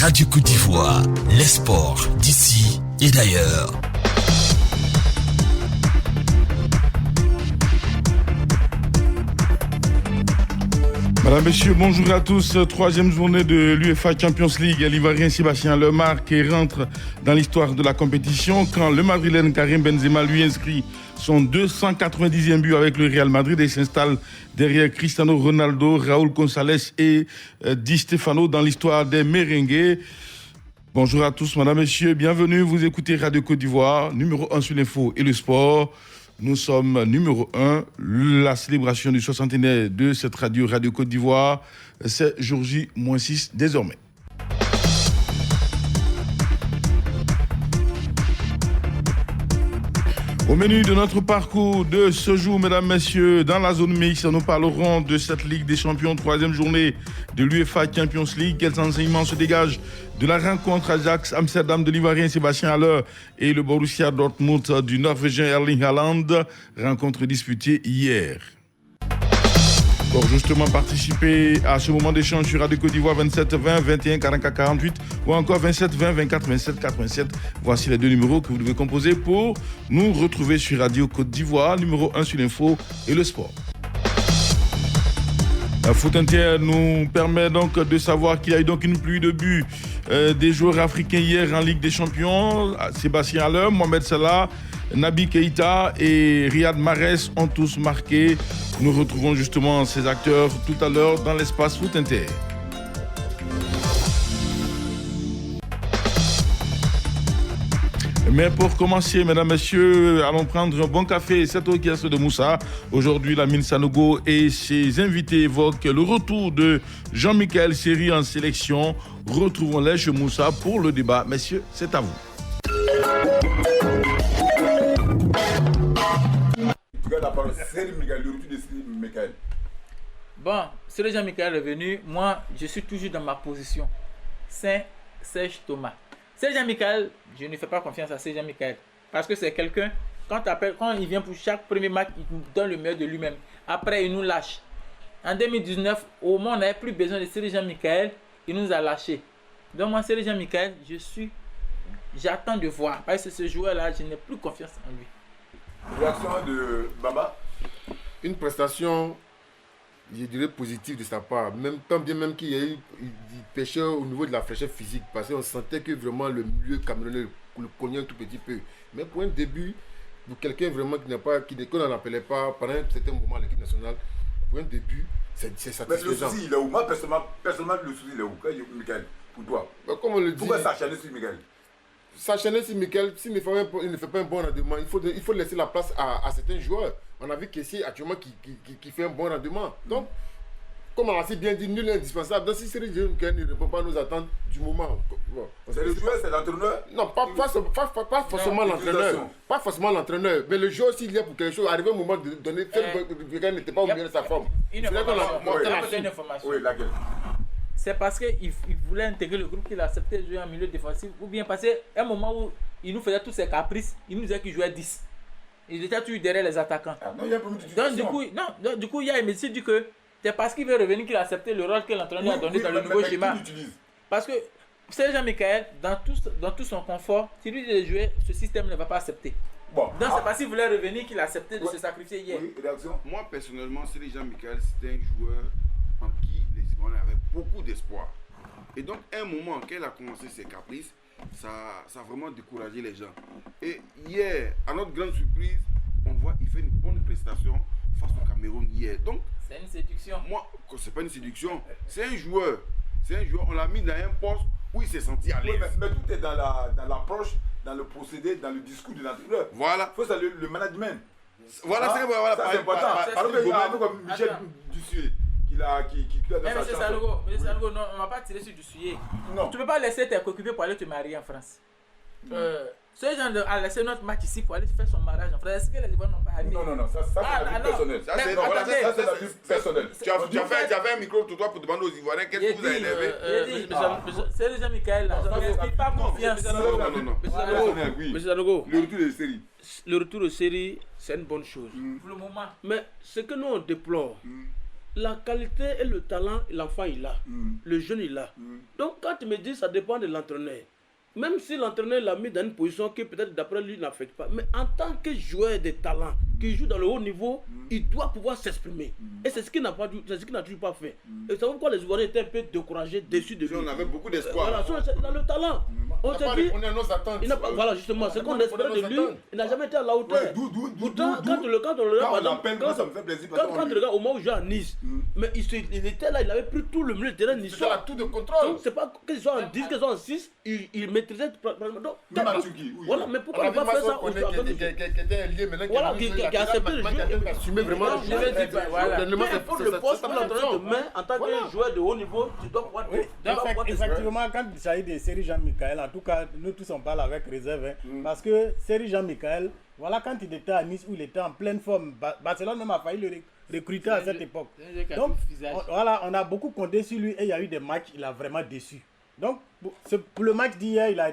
Radio Côte d'Ivoire, les sports d'ici et d'ailleurs. Madame, Messieurs, bonjour à tous. Troisième journée de l'UEFA Champions League. L'Ivoirien Sébastien Haller marque et rentre dans l'histoire de la compétition quand le Madrilène Karim Benzema lui inscrit son 290e but avec le Real Madrid et s'installe derrière Cristiano Ronaldo, Raúl González et Di Stefano dans l'histoire des merengues. Bonjour à tous, Madame, Messieurs, bienvenue. Vous écoutez Radio Côte d'Ivoire, numéro 1 sur l'info et le sport. Nous sommes numéro 1, la célébration du 60e de cette radio, Radio Côte d'Ivoire. C'est jour J-6 désormais. Au menu de notre parcours de ce jour, mesdames, messieurs, dans la zone mixte, nous parlerons de cette Ligue des Champions, troisième journée de l'UEFA Champions League. Quels enseignements se dégagent de la rencontre Ajax Amsterdam de l'Ivoirien Sébastien Haller et le Borussia Dortmund du Norvégien Erling Haaland, rencontre disputée hier. Pour justement participer à ce moment d'échange sur Radio Côte d'Ivoire 27 20 21 44 48 ou encore 27 20 24 27 87. Voici les deux numéros que vous devez composer pour nous retrouver sur Radio Côte d'Ivoire, numéro 1 sur l'info et le sport. Foot Inter nous permet donc de savoir qu'il y a eu donc une pluie de buts des joueurs africains hier en Ligue des Champions. Sébastien Haller, Mohamed Salah, Naby Keïta et Riyad Mahrez ont tous marqué. Nous retrouvons justement ces acteurs tout à l'heure dans l'espace Foot Inter. Mais pour commencer, mesdames, messieurs, allons prendre un bon café. C'est au kiosque de Moussa. Aujourd'hui, Lamine Sanogo et ses invités évoquent le retour de Jean-Michel Seri en sélection. Retrouvons-les chez Moussa pour le débat. Messieurs, c'est à vous. Bon, Seri Jean-Michel est revenu. Moi, je suis toujours dans ma position. Saint-Serge Thomas. Serge Jean-Michel, je ne fais pas confiance à Serge Jean-Michel parce que c'est quelqu'un, quand il vient pour chaque premier match, il nous donne le meilleur de lui-même. Après, il nous lâche. En 2019, au moment où on n'avait plus besoin de Serge Jean-Michel, il nous a lâchés. Donc moi, Serge Jean-Michel, j'attends de voir. Parce que ce joueur-là, je n'ai plus confiance en lui. Réaction de Baba? Une prestation, je dirais, positive de sa part. Même, tant bien même qu'il y a eu du péché au niveau de la fraîcheur physique. Parce qu'on sentait que vraiment le milieu camerounais le cognait un tout petit peu. Mais pour un début, pour quelqu'un vraiment qu'on n'en appelait pas pendant un certain moment à l'équipe nationale, pour un début, c'est satisfaisant. Mais le souci, il est où? Moi, personnellement, le souci, il est où, Michael, pour toi? Comme on le dit. Pourquoi s'acharner sur Michael? S'acharner sur Michael, s'il ne fait pas un bon rendement, il faut laisser la place à certains joueurs. On a vu Kessie actuellement qui fait un bon rendement. Donc, comme on a si bien dit, nul n'est indispensable. Donc, si Serge Jean-Michel ne répond pas à nos attentes du moment. Bon, c'est le joueur, c'est l'entraîneur? Non, pas forcément l'entraîneur. Pas forcément l'entraîneur. Mais le joueur, s'il y a pour quelque chose, arriver au moment de donner, Michael n'était pas au milieu de sa forme. Une information. Oui, laquelle? C'est parce qu'il voulait intégrer le groupe qu'il acceptait de jouer en milieu défensif. Ou bien parce qu'à un moment où il nous faisait tous ses caprices, il nous disait qu'il jouait 10. Il était toujours derrière les attaquants. Non, il y a donc du coup, il y a un médecin dit que c'est parce qu'il veut revenir qu'il a accepté le rôle que l'entraîneur a donné dans le nouveau schéma. Parce que Serge Jean-Michel, dans tout son confort, si lui de jouer, ce système ne va pas accepter. Bon. Donc c'est parce qu'il voulait revenir qu'il a accepté de se sacrifier hier. Oui, réaction? Moi personnellement, Serge Jean-Michel, c'était un joueur en qui les Ivoiriens avaient beaucoup d'espoir. Et donc, à un moment, quand il a commencé ses caprices, ça a vraiment découragé les gens. Et hier, à notre grande surprise, on voit qu'il fait une bonne prestation face au Cameroun hier. Donc, c'est une séduction. Moi, c'est pas une séduction. C'est un joueur. On l'a mis dans un poste où il s'est senti à l'aise. Oui, mais tout est dans l'approche, dans le procédé, dans le discours de l'entraîneur. Voilà. Il faut saluer le management. Voilà, ça, c'est important. Alors qu'il y a un peu comme Michel Dussuyer. Monsieur Sanogo, non, on ne va pas tirer sur du sujet. Non. Tu ne peux pas laisser tes coéquipiers pour aller te marier en France. Ce genre a laissé notre match ici pour aller faire son mariage en France. Est-ce que les Ivoiriens n'ont pas admis? Non, ça c'est la vie personnelle. Ça c'est la vie personnelle. Tu avais un micro pour toi pour demander aux Ivoiriens qu'est-ce que vous avez élevé. C'est Jean-Michel, je n'ai pas confiance. Non. Monsieur Sanogo, le retour de série. Le retour de série, c'est une bonne chose. Pour le moment. Mais ce que nous on déplore, la qualité et le talent, l'enfant il a. Le jeune il a. Donc quand tu me dis ça dépend de l'entraîneur. Même si l'entraîneur l'a mis dans une position qui peut-être d'après lui n'affecte pas. Mais en tant que joueur de talent, qui joue dans le haut niveau, il doit pouvoir s'exprimer. Et c'est ce qu'il n'a toujours pas fait. Et c'est pourquoi les Ivoiriens étaient un peu découragés, déçus de lui. On avait beaucoup d'espoir. Voilà, dans le talent. On s'est dit, on est à nos attentes. Voilà justement, ce qu'on espérait de lui, il n'a jamais été à la hauteur. Pourtant, quand on le regarde au moment où il joue à Nice, mais il était là, il avait pris tout le milieu de terrain niçois. Il a tout de contrôle. Donc c'est pas qu'ils soient en 10, qu'ils soient en 6, il maîtrisait. Donc, Même à Turquie. voilà, mais pourquoi il ne pas faire ça qui a accepté le jeu. Assumer vraiment Je vais dire, le poste que l'entraîneur te met en tant que joueur de haut niveau, tu dois pouvoir. Effectivement, quand il s'agit de Seri Jean-Michel, en tout cas, nous tous on parle avec réserve. Parce que Seri Jean-Michel, voilà, quand il était à Nice, où il était en pleine forme, Barcelone même a failli le recruter à cette époque. Donc, voilà, on a beaucoup compté sur lui et il y a eu des matchs, il a vraiment déçu. Donc, pour le match d'hier, il a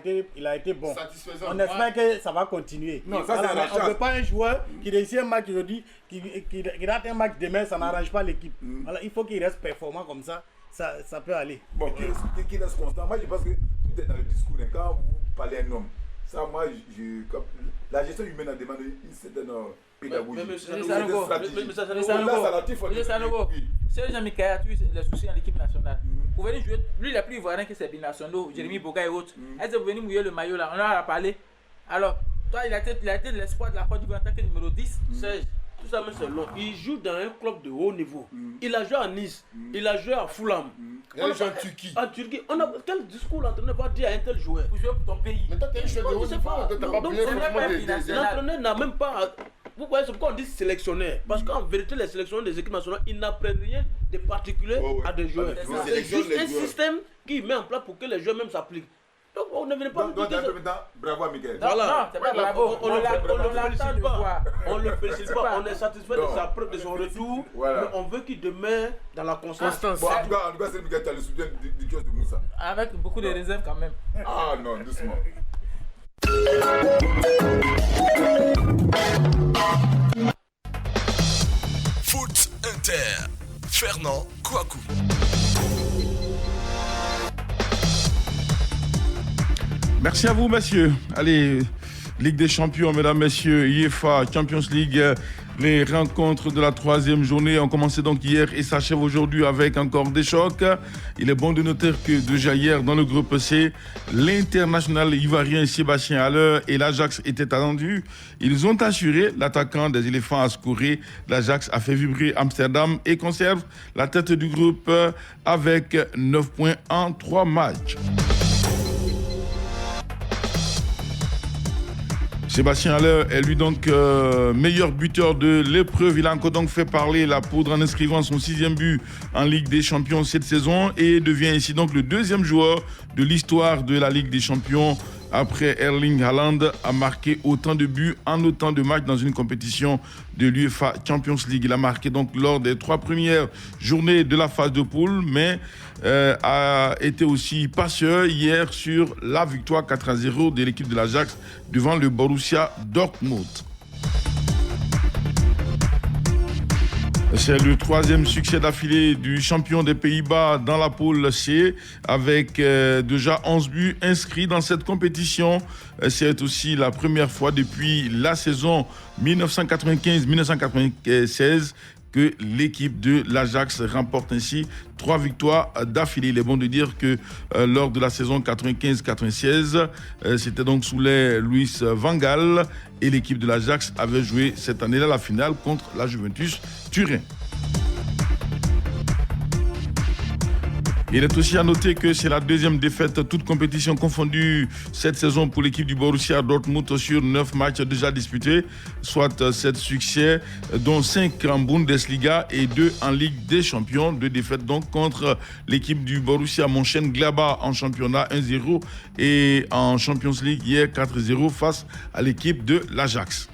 été bon. Satisfaisant. On espère que ça va continuer. Non, ça, alors, on ne veut pas un joueur qui réussit un match aujourd'hui, qui rate un match demain, ça n'arrange pas l'équipe. Alors, il faut qu'il reste performant comme ça, ça peut aller. Bon, qui reste constant. Moi, je pense que tout est dans le discours. Quand vous parlez un homme, ça, moi, la gestion humaine a demandé une certaine pédagogie. Mais Sanogo, c'est Jean-Michel a eu les soucis dans l'équipe nationale. Vous venez jouer, lui il a plus ivoirien que ses binationaux, Jérémy Boga et autres. Est-ce que vous venez mouiller le maillot là? On en a parlé. Alors, toi, il a été l'espoir de la Côte d'Ivoire en tant que numéro 10. Serge, tout ça, mais c'est long. Il joue dans un club de haut niveau. Il a joué à Nice, il a joué à Fulham. Il a joué en Turquie. En Turquie, quel discours l'entraîneur va dire à un tel joueur? Pour jouer pour ton pays. Mais toi, tu es un joueur de haut niveau. L'entraîneur n'a même pas. Vous voyez, c'est pourquoi on dit sélectionneur. Parce qu'en vérité, les sélectionneurs des équipes nationales, ils n'apprennent rien de particulier à des joueurs. C'est juste un système qui met en place pour que les joueurs même s'appliquent. Donc on ne venait pas donc, bravo à Miguel. Voilà. Non, c'est pas bravo. On ne le félicite pas. On est satisfait de son retour. Voilà. Mais on veut qu'il demeure dans la constance. Bon, en tout cas, c'est Miguel, tu as le soutien du kiosque de Moussa. Avec beaucoup de réserves quand même. Ah non, doucement. Foot Inter, Fernand Kouakou. Merci à vous, messieurs. Allez, Ligue des Champions, mesdames, messieurs, UEFA, Champions League, les rencontres de la 3e journée ont commencé donc hier et s'achèvent aujourd'hui avec encore des chocs. Il est bon de noter que déjà hier, dans le groupe C, l'international ivoirien Sébastien Haller et l'Ajax étaient attendus. Ils ont assuré, l'attaquant des éléphants a scoré. L'Ajax a fait vibrer Amsterdam et conserve la tête du groupe avec 9 points en 3 matchs. Sébastien Haller est lui donc meilleur buteur de l'épreuve. Il a encore donc fait parler la poudre en inscrivant son 6e but en Ligue des Champions cette saison et devient ainsi donc le 2e joueur de l'histoire de la Ligue des Champions après Erling Haaland a marqué autant de buts en autant de matchs dans une compétition de l'UEFA Champions League. Il a marqué donc lors des 3 premières journées de la phase de poule, mais a été aussi passeur hier sur la victoire 4-0 de l'équipe de l'Ajax devant le Borussia Dortmund. C'est le 3e succès d'affilée du champion des Pays-Bas dans la poule C avec déjà 11 buts inscrits dans cette compétition. C'est aussi la première fois depuis la saison 1995-1996 que l'équipe de l'Ajax remporte ainsi 3 victoires d'affilée. Il est bon de dire que lors de la saison 95-96, c'était donc sous les Louis van Gaal et l'équipe de l'Ajax avait joué cette année-là la finale contre la Juventus Turin. Il est aussi à noter que c'est la 2e défaite, toute compétition confondue cette saison pour l'équipe du Borussia Dortmund sur 9 matchs déjà disputés, soit 7 succès, dont 5 en Bundesliga et 2 en Ligue des Champions. 2 défaites donc contre l'équipe du Borussia Mönchengladbach en championnat 1-0 et en Champions League hier 4-0 face à l'équipe de l'Ajax.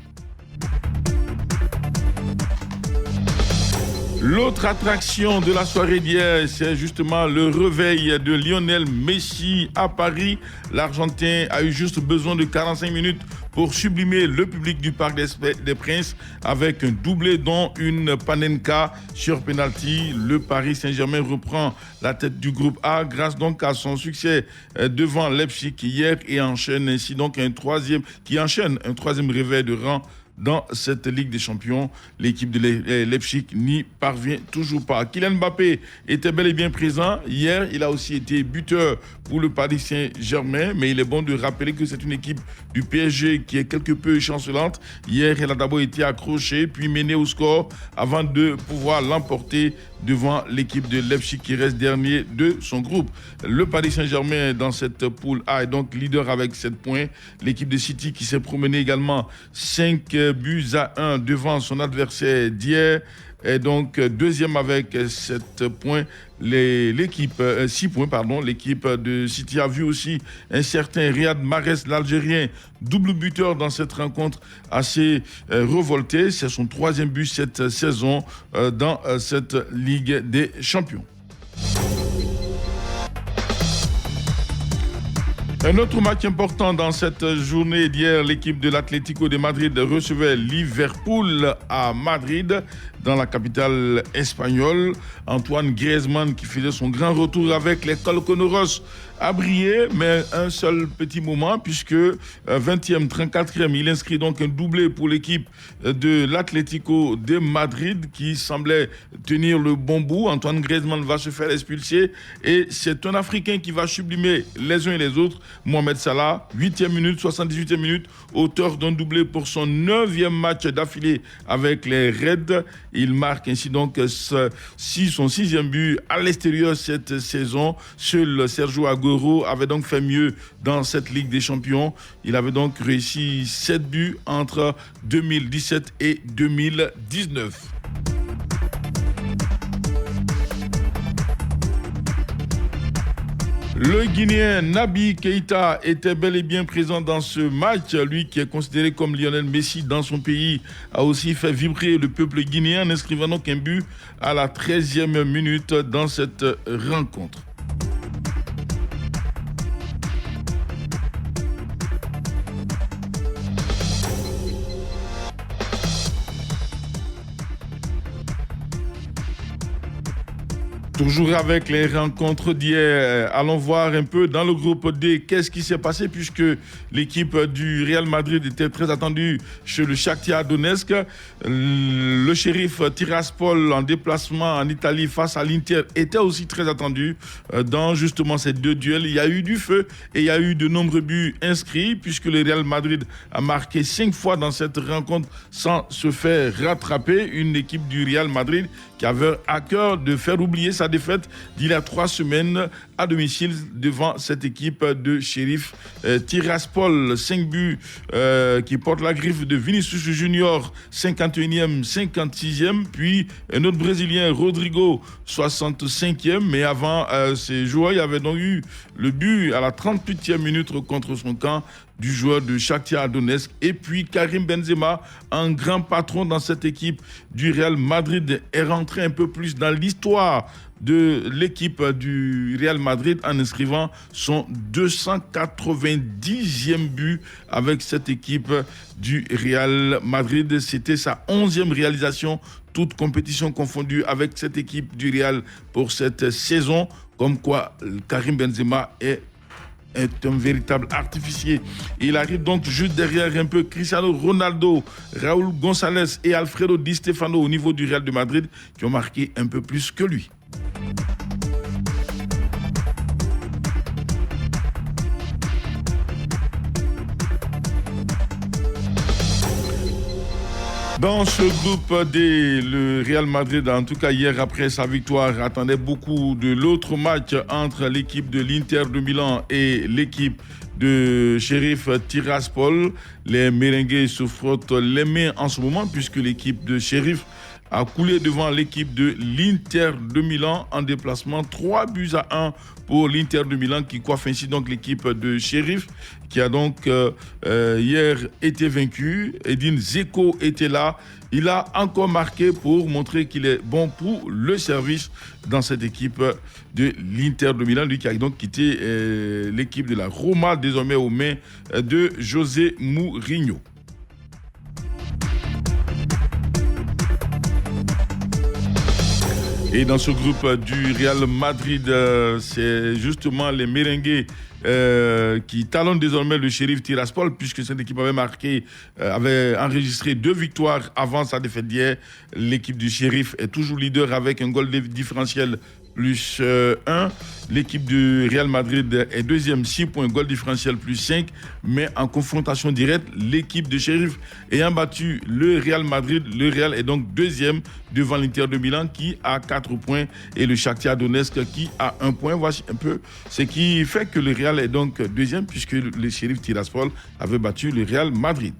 L'autre attraction de la soirée d'hier, c'est justement le réveil de Lionel Messi à Paris. L'Argentin a eu juste besoin de 45 minutes pour sublimer le public du Parc des Princes avec un doublé dont une Panenka sur penalty. Le Paris Saint-Germain reprend la tête du groupe A grâce donc à son succès devant Leipzig hier et enchaîne ainsi donc un troisième réveil de rang dans cette Ligue des Champions. L'équipe de Leipzig n'y parvient toujours pas. Kylian Mbappé était bel et bien présent. Hier, il a aussi été buteur pour le Paris Saint-Germain, mais il est bon de rappeler que c'est une équipe du PSG qui est quelque peu chancelante. Hier, elle a d'abord été accrochée, puis menée au score avant de pouvoir l'emporter devant l'équipe de Leipzig qui reste dernier de son groupe. Le Paris Saint-Germain dans cette poule A est donc leader avec 7 points. L'équipe de City qui s'est promenée également 5-1 devant son adversaire d'hier est donc deuxième avec 7 points. L'équipe 6 points, pardon. L'équipe de City a vu aussi un certain Riyad Mahrez, l'Algérien, double buteur dans cette rencontre assez revolté. C'est son 3e but cette saison dans cette Ligue des Champions. Un autre match important dans cette journée d'hier, l'équipe de l'Atlético de Madrid recevait Liverpool à Madrid, dans la capitale espagnole. Antoine Griezmann, qui faisait son grand retour avec les Colchoneros, a brillé, mais un seul petit moment, puisque 20e, 34e, il inscrit donc un doublé pour l'équipe de l'Atlético de Madrid, qui semblait tenir le bon bout. Antoine Griezmann va se faire expulser, et c'est un Africain qui va sublimer les uns et les autres. Mohamed Salah, 8e minute, 78e minute, auteur d'un doublé pour son 9e match d'affilée avec les Reds. Il marque ainsi donc son 6e but à l'extérieur cette saison. Seul Sergio Aguero avait donc fait mieux dans cette Ligue des Champions. Il avait donc réussi 7 buts entre 2017 et 2019. Le Guinéen Naby Keïta était bel et bien présent dans ce match. Lui qui est considéré comme Lionel Messi dans son pays a aussi fait vibrer le peuple guinéen en inscrivant donc un but à la 13e minute dans cette rencontre. Toujours avec les rencontres d'hier, allons voir un peu dans le groupe D qu'est-ce qui s'est passé, puisque l'équipe du Real Madrid était très attendue chez le Shakhtar Donetsk. Le Sheriff Tiraspol en déplacement en Italie face à l'Inter était aussi très attendu dans justement ces deux duels. Il y a eu du feu et il y a eu de nombreux buts inscrits, puisque le Real Madrid a marqué 5 fois dans cette rencontre sans se faire rattraper. Une équipe du Real Madrid qui avait à cœur de faire oublier sa défaite d'il y a 3 semaines à domicile devant cette équipe de Sheriff Tiraspol. 5 buts qui portent la griffe de Vinicius Junior, 51e, 56e, puis un autre Brésilien, Rodrigo, 65e. Mais avant ces joueurs, il y avait donc eu le but à la 38e minute contre son camp du joueur de Shakhtar Donetsk. Et puis Karim Benzema, un grand patron dans cette équipe du Real Madrid, est rentré un peu plus dans l'histoire de l'équipe du Real Madrid en inscrivant son 290e but avec cette équipe du Real Madrid. C'était sa 11e réalisation, toute compétition confondue, avec cette équipe du Real pour cette saison. Comme quoi Karim Benzema est un véritable artificier. Il arrive donc juste derrière un peu Cristiano Ronaldo, Raúl González et Alfredo Di Stefano au niveau du Real de Madrid, qui ont marqué un peu plus que lui. Dans ce groupe D, le Real Madrid, en tout cas hier après sa victoire, attendait beaucoup de l'autre match entre l'équipe de l'Inter de Milan et l'équipe de Sheriff Tiraspol. Les merengues se frottent les mains en ce moment, puisque l'équipe de Sheriff a coulé devant l'équipe de l'Inter de Milan en déplacement 3-1 pour l'Inter de Milan qui coiffe ainsi donc l'équipe de Sheriff qui a donc hier été vaincu. Edin Dzeko était là. Il a encore marqué pour montrer qu'il est bon pour le service dans cette équipe de l'Inter de Milan. Lui qui a donc quitté l'équipe de la Roma, désormais aux mains de José Mourinho. Et dans ce groupe du Real Madrid, c'est justement les merengues qui talonnent désormais le Sheriff Tiraspol, puisque cette équipe avait enregistré 2 victoires avant sa défaite d'hier. L'équipe du Sheriff est toujours leader avec un goal différentiel plus 1. L'équipe du Real Madrid est deuxième, 6 points, goal différentiel plus 5. Mais en confrontation directe, l'équipe de Sheriff ayant battu le Real Madrid, le Real est donc deuxième devant l'Inter de Milan qui a 4 points et le Shakhtar Donetsk qui a 1 point. Voici un peu ce qui fait que le Real est donc deuxième puisque le Sheriff Tiraspol avait battu le Real Madrid.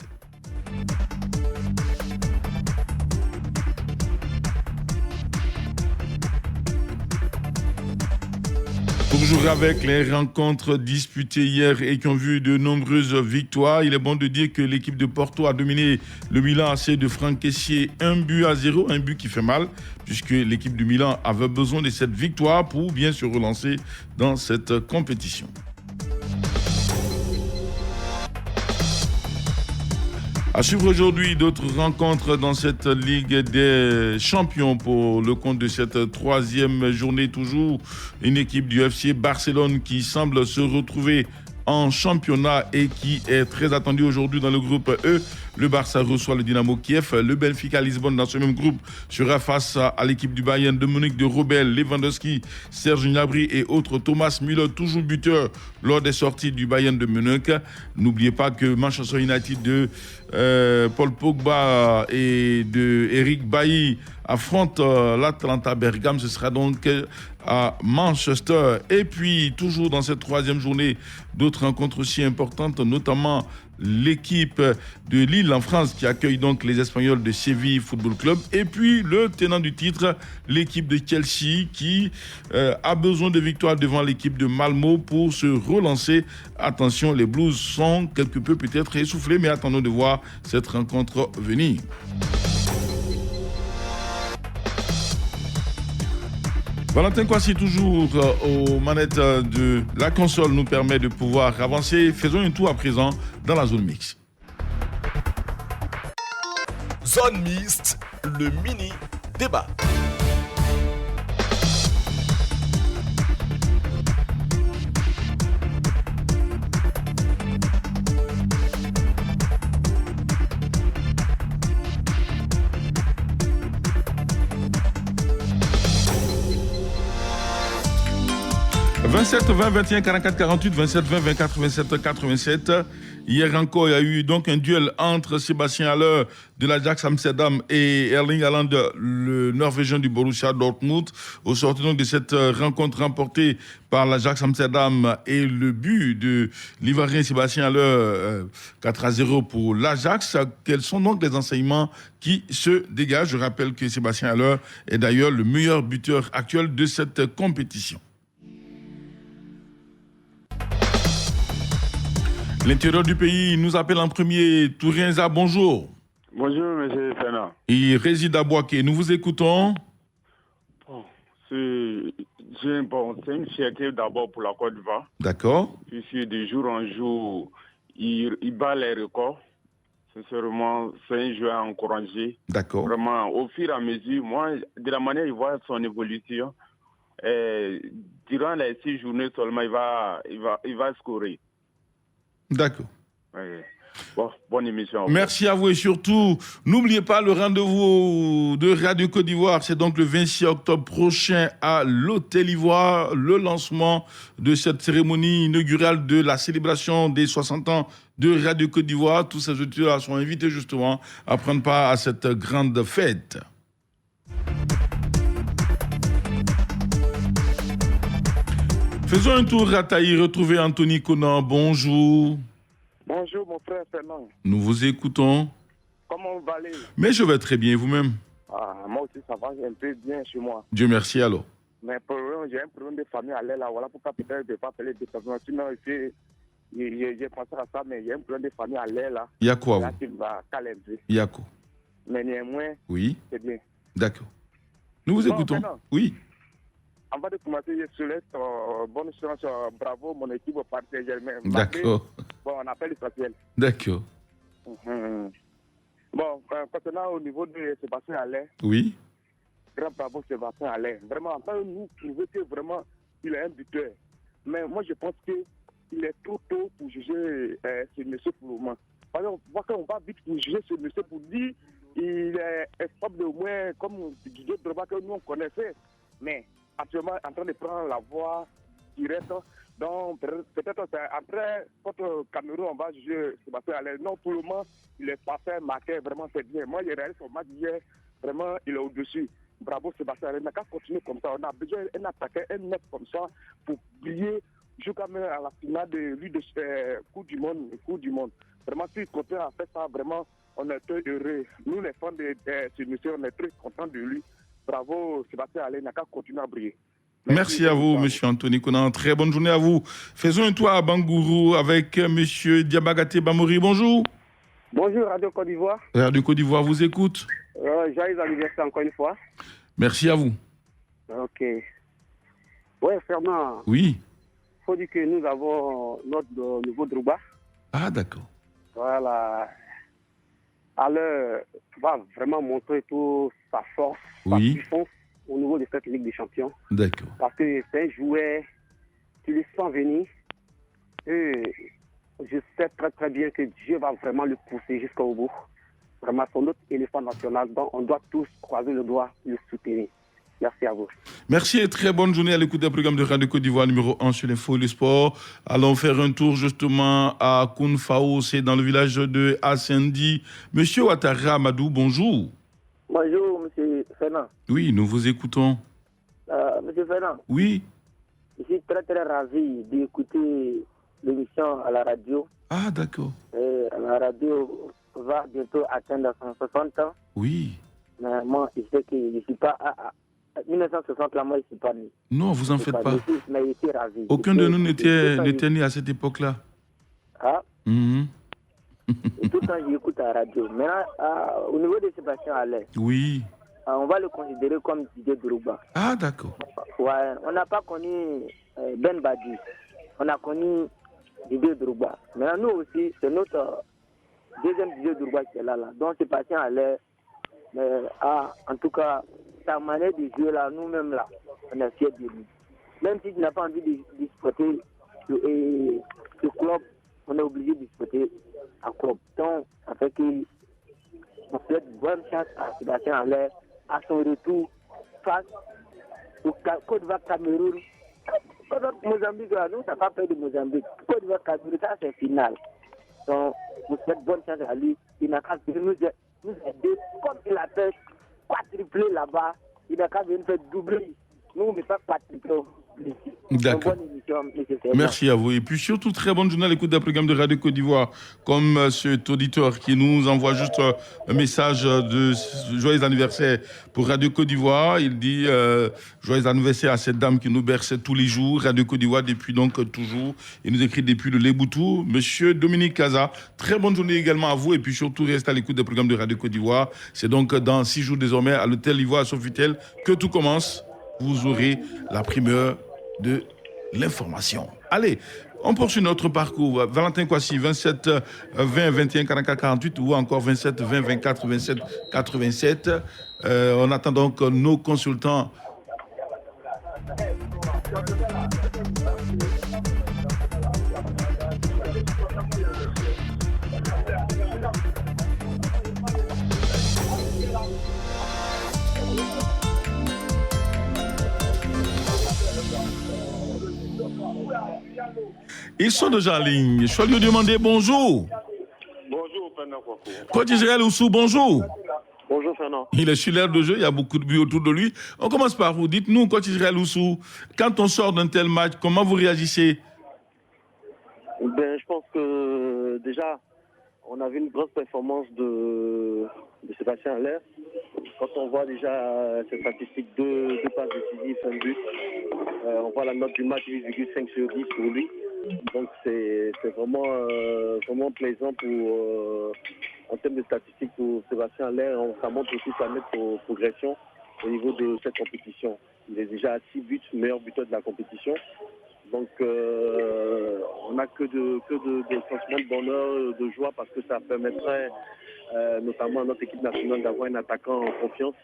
Toujours avec les rencontres disputées hier et qui ont vu de nombreuses victoires, il est bon de dire que l'équipe de Porto a dominé le Milan AC de Franck Kessié 1-0, un but qui fait mal, puisque l'équipe du Milan avait besoin de cette victoire pour bien se relancer dans cette compétition. À suivre aujourd'hui d'autres rencontres dans cette Ligue des Champions pour le compte de cette 3e journée. Toujours une équipe du FC Barcelone qui semble se retrouver en championnat et qui est très attendue aujourd'hui dans le groupe E. Le Barça reçoit le Dynamo Kiev. Le Benfica Lisbonne dans ce même groupe sera face à l'équipe du Bayern de Munich de Robel, Lewandowski, Serge Gnabry et autres. Thomas Müller, toujours buteur lors des sorties du Bayern de Munich. N'oubliez pas que Manchester United de Paul Pogba et de Eric Bailly affronte l'Atalanta Bergame. Ce sera donc à Manchester. Et puis, toujours dans cette 3e journée, d'autres rencontres aussi importantes, notamment l'équipe de Lille en France qui accueille donc les Espagnols de Séville Football Club. Et puis, le tenant du titre, l'équipe de Chelsea qui a besoin de victoires devant l'équipe de Malmo pour se relancer. Attention, les Blues sont quelque peu peut-être essoufflés, mais attendons de voir cette rencontre venir. Valentin Kwasi, toujours aux manettes de la console, nous permet de pouvoir avancer. Faisons un tour à présent dans la zone mixte. Zone mixte, le mini-débat. « 27 20 21 44 48 27 20 24 27 87 ». Hier encore, il y a eu donc un duel entre Sébastien Haller de l'Ajax Amsterdam et Erling Haaland, le Norvégien du Borussia Dortmund. Au sortir donc de cette rencontre remportée par l'Ajax Amsterdam et le but de l'Ivoirien Sébastien Haller, 4-0 pour l'Ajax. Quels sont donc les enseignements qui se dégagent? Je rappelle que Sébastien Haller est d'ailleurs le meilleur buteur actuel de cette compétition. L'intérieur du pays nous appelle en premier Tourenza, bonjour. Bonjour, M. Fernand. Il réside à Boaké. Nous vous écoutons. Bon, c'est une fierté d'abord pour la Côte d'Ivoire. D'accord. Puisque de jour en jour, il bat les records. Sincèrement, c'est un joueur à encourager. D'accord. Vraiment, au fur et à mesure, moi, de la manière il voit son évolution, durant les 6 journées seulement, il va scorer. D'accord. Oui. Bon, bonne émission. Merci à vous et surtout, n'oubliez pas le rendez-vous de Radio Côte d'Ivoire. C'est donc le 26 octobre prochain à l'Hôtel Ivoire, le lancement de cette cérémonie inaugurale de la célébration des 60 ans de Radio Côte d'Ivoire. Tous ces auditeurs sont invités justement à prendre part à cette grande fête. Faisons un tour à Taï, retrouver Anthony Conan. Bonjour. Bonjour mon frère Fernand. Nous vous écoutons. Comment vous allez? Mais je vais très bien, vous-même? Moi aussi, ça va un peu bien chez moi. Dieu merci alors. Mais j'ai un problème de famille à l'air là. Voilà pourquoi peut-être je ne vais pas appeler des personnes. Sinon, j'ai pensé à ça, mais il y a un problème de famille à l'air là. Il y a quoi là, qui va caler un peu. Il y a quoi? Mais néanmoins, oui. C'est bien. D'accord. Nous vous écoutons. Maintenant, oui. Avant de commencer, je souhaite bonne chance, bravo mon équipe au Paris Saint-Germain. D'accord. Bon, on appelle l'essentiel. D'accord. Bon, concernant au niveau de Sébastien Allain. Oui. Grand bravo Sébastien Allain. Vraiment, enfin, nous trouvons que vraiment, il est un buteur. Mais moi, je pense qu'il est trop tôt pour juger ce monsieur pour le moment. Parce qu'on va vite pour juger ce monsieur pour dire qu'il est capable de moins comme Didier Drogba que nous on connaissait. Mais actuellement, en train de prendre la voie directe. Donc, peut-être après, contre Cameroun, on va juger Sébastien Allain. Non, pour le moment, il est parfait, marqué, vraiment, c'est bien. Moi, j'ai réalisé son match hier, vraiment, il est au-dessus. Bravo Sébastien Allain. On n'a qu'à continuer comme ça. On a besoin d'un attaquant, un mec comme ça, pour briller jusqu'à même à la finale de lui de Coupe du Monde. Vraiment, s'il continue à faire ça, vraiment, on est très heureux. Nous, les fans de ce monsieur, on est très contents de lui. Bravo Sébastien Allain, on n'a qu'à continuer à briller. Merci à vous, M. Anthony Konan. Très bonne journée à vous. Faisons un tour à Bangourou avec M. Diabagate Bamori. Bonjour. Bonjour, Radio Côte d'Ivoire. Radio Côte d'Ivoire vous écoute. Joyeux anniversaire encore une fois. Merci à vous. Ok. Oui, Fernand. Oui. Il faut dire que nous avons notre nouveau Drogba. Ah, d'accord. Voilà. Alors, va vraiment montrer toute sa force, sa puissance au niveau de cette Ligue des Champions. D'accord. Parce que c'est un joueur, tu le sens venir. Et je sais très très bien que Dieu va vraiment le pousser jusqu'au bout. Vraiment, c'est notre éléphant national, donc on doit tous croiser le doigt et le soutenir. Merci à vous. Merci et très bonne journée à l'écoute d'un programme de Radio Côte d'Ivoire numéro 1 sur l'info et le sport. Allons faire un tour justement à Kounfao, c'est dans le village de Assendi. Monsieur Ouattara Amadou, bonjour. Bonjour, monsieur Fernand. Oui, nous vous écoutons. Monsieur Fernand. Oui. Je suis très très ravi d'écouter l'émission à la radio. Ah, d'accord. La radio va bientôt atteindre 160 ans. Oui. Mais moi, je sais que je ne suis pas... 1960, là, moi, je ne suis pas né. Non, vous en faites pas. Mais je suis ravi. Aucun de nous n'était né à cette époque-là. Ah. Et tout le temps, j'écoute à la radio. Maintenant, au niveau de Sébastien Allain. Oui. On va le considérer comme Didier Drogba. Ah, d'accord. Ouais, on n'a pas connu Ben Badi. On a connu Didier Drogba. Maintenant, nous aussi, c'est notre deuxième Didier Drogba qui est là. Donc, Sébastien Allain, en tout cas, sa manière de jouer là, nous-mêmes là, on est fiers de lui. Même si tu n'as pas envie de supporter ce club, on est obligé de supporter un club. Donc, ça fait qu'on souhaite bonne chance à Sébastien Allain à son retour face au Côte d'Ivoire Cameroun. Côte d'Ivoire Mozambique, là, nous, ça n'a pas peur de Mozambique. Côte d'Ivoire Cameroun, ça c'est final. Donc, on souhaite bonne chance à lui. Il n'a qu'à nous aider comme il a fait quadrupler là-bas. Il n'a qu'à venir faire doubler. Nous, on ne fait pas quadrupler. D'accord. Merci à vous. Et puis surtout, très bonne journée à l'écoute d'un programme de Radio Côte d'Ivoire, comme cet auditeur qui nous envoie juste un message de joyeux anniversaire pour Radio Côte d'Ivoire. Il dit joyeux anniversaire à cette dame qui nous berce tous les jours. Radio Côte d'Ivoire depuis donc toujours. Il nous écrit depuis le Léboutou. Monsieur Dominique Kaza, très bonne journée également à vous. Et puis surtout, reste à l'écoute des programmes de Radio Côte d'Ivoire. C'est donc dans 6 jours désormais à l'hôtel Ivoire à Sofitel que tout commence. Vous aurez la primeur de l'information. Allez, on poursuit notre parcours. Valentin Kwasi, 27 20 21 44 48 ou encore 27 20 24 27 87. On attend donc nos consultants. Ils sont déjà en ligne. Je vais lui demander bonjour. Bonjour, Fernand Kwaku. Coach Israël Oussou, bonjour. Bonjour, Fernand. Il est sur l'air de jeu, il y a beaucoup de buts autour de lui. On commence par vous. Dites-nous, Coach Israël Oussou, quand on sort d'un tel match, comment vous réagissez? Je pense que déjà, on a vu une grosse performance de Sébastien Allain. Quand on voit déjà ces statistiques, deux passes décisives, un but, on voit la note du match 8,5 sur 10 pour lui. Donc c'est vraiment plaisant en termes de statistiques pour Sébastien Haller. Ça montre aussi sa nette progression au niveau de cette compétition. Il est déjà à 6 buts, meilleur buteur de la compétition. Donc on n'a que de sentiments de bonheur, de joie, parce que ça permettrait notamment à notre équipe nationale d'avoir un attaquant en confiance.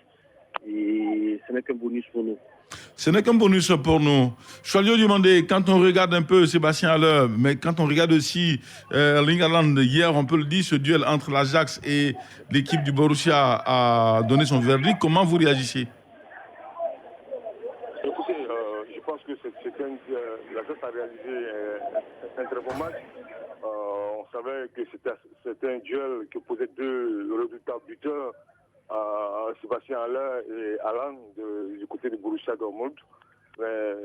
Et ce n'est qu'un bonus pour nous. Ce n'est qu'un bonus pour nous. Je suis allé demander, quand on regarde un peu Sébastien Haller, mais quand on regarde aussi Erling Haaland, hier, on peut le dire, ce duel entre l'Ajax et l'équipe du Borussia a donné son verdict. Comment vous réagissez? Écoutez, je pense que l'Ajax a réalisé un très bon match. On savait que c'était un duel qui opposait deux redoutables buteurs, Sébastien Haller et Haaland du côté de Borussia Dortmund. Mais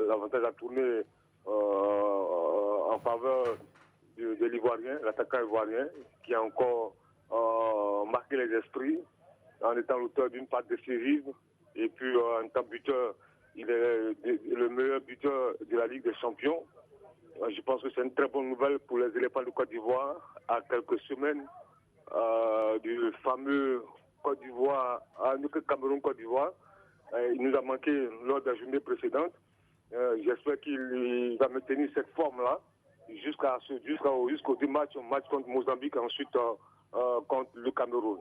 l'avantage a tourné en faveur de l'Ivoirien, l'attaquant ivoirien, qui a encore marqué les esprits en étant l'auteur d'une passe décisive. Et puis en tant que buteur, il est le meilleur buteur de la Ligue des Champions. Je pense que c'est une très bonne nouvelle pour les éléphants de Côte d'Ivoire à quelques semaines du fameux Côte d'Ivoire, Cameroun-Côte d'Ivoire. Il nous a manqué lors de la journée précédente. J'espère qu'il va maintenir cette forme-là jusqu'au deux matchs, un match contre Mozambique et ensuite contre le Cameroun.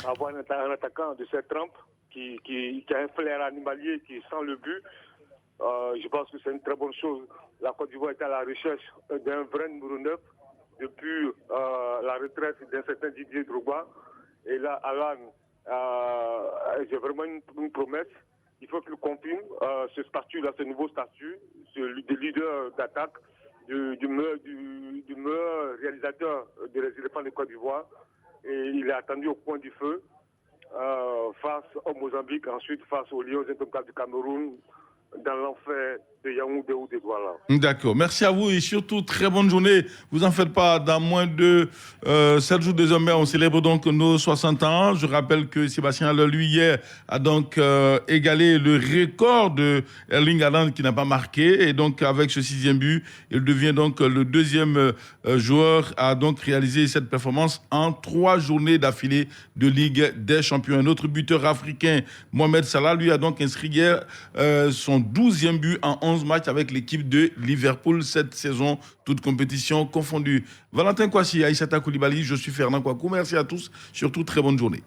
Avoir un attaquant de cette trempe qui a un flair animalier, qui sent le but, je pense que c'est une très bonne chose. La Côte d'Ivoire est à la recherche d'un vrai numéro 9 depuis la retraite d'un certain Didier Drogba. Et là, Alan, j'ai vraiment une promesse. Il faut qu'il confirme ce statut-là, ce nouveau statut, de leader d'attaque, du meilleur réalisateur des éléphants de Côte d'Ivoire. Et il est attendu au point du feu face au Mozambique, ensuite face aux Lions indomptables du Cameroun, dans l'enfer de Yaoundé ou de Douala. D'accord. Merci à vous et surtout très bonne journée. Vous en faites pas, dans moins de 7 jours désormais, on célèbre donc nos 60 ans. Je rappelle que Sébastien Haller, lui, hier, a donc égalé le record de Erling Haaland qui n'a pas marqué. Et donc, avec ce 6e but, il devient donc le 2e joueur à donc réaliser cette performance en 3 journées d'affilée de Ligue des Champions. Un autre buteur africain, Mohamed Salah, lui, a donc inscrit hier son 12e but en 11 matchs avec l'équipe de Liverpool cette saison, toute compétition confondue. Valentin Kwasi, Aïssata Koulibaly, je suis Fernand Kouakou. Merci à tous, surtout très bonne journée.